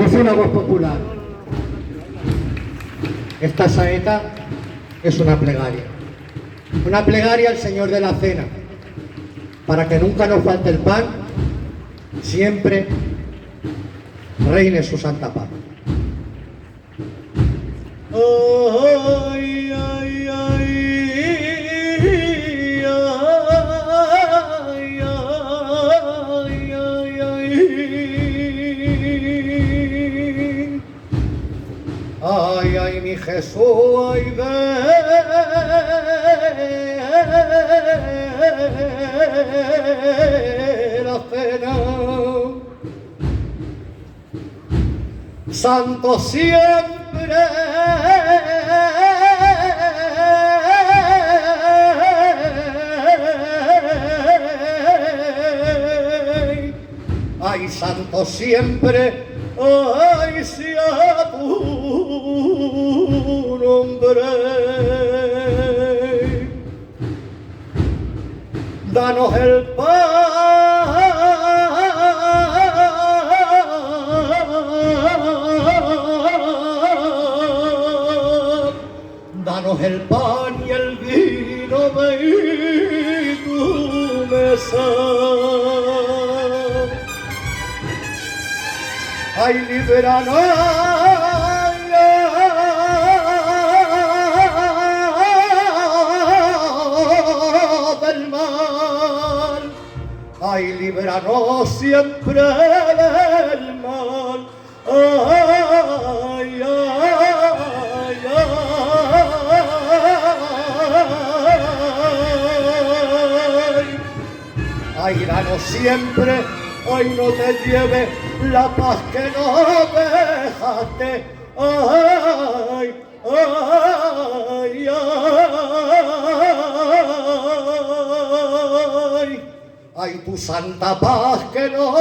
Dice una voz popular: esta saeta es una plegaria al Señor de la Cena, para que nunca nos falte el pan, siempre reine su santa paz. Ay, ay, ay, ay, ay, ay, ay, ay, ay, mi Jesús, ay, de la cena. Santo siempre, ay, santo siempre, ay, sea tu nombre. Danos el pan, danos el pan y el vino de tu mesa. Ay, líbranos del mal. Ay, líbranos siempre del mal. Ay, ay, ay, ay, danos siempre, ay, no te lleve la paz que no dejaste. Ay, ay, ay, ay, tu santa paz que no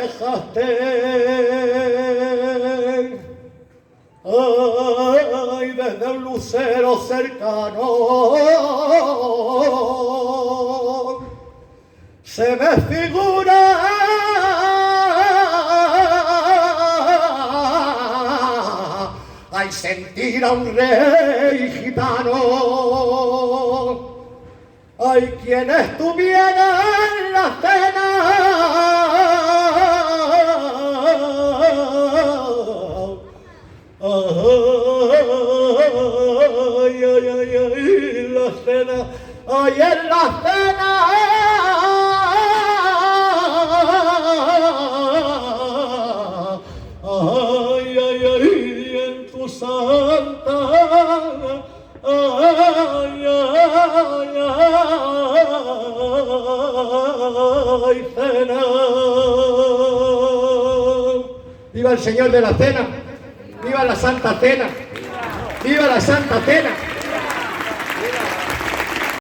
dejaste. Ay, desde un lucero cercano se me figura al sentir a un rey gitano. Ay, quien estuviera en la cena, ay, ay, ay, ay, la cena, ay, en la cena, ay, ay, ay, en tu santa, ay, ay, ay, cena. ¡Viva el Señor de la Cena! ¡Viva la Santa Cena! ¡Viva la Santa Cena!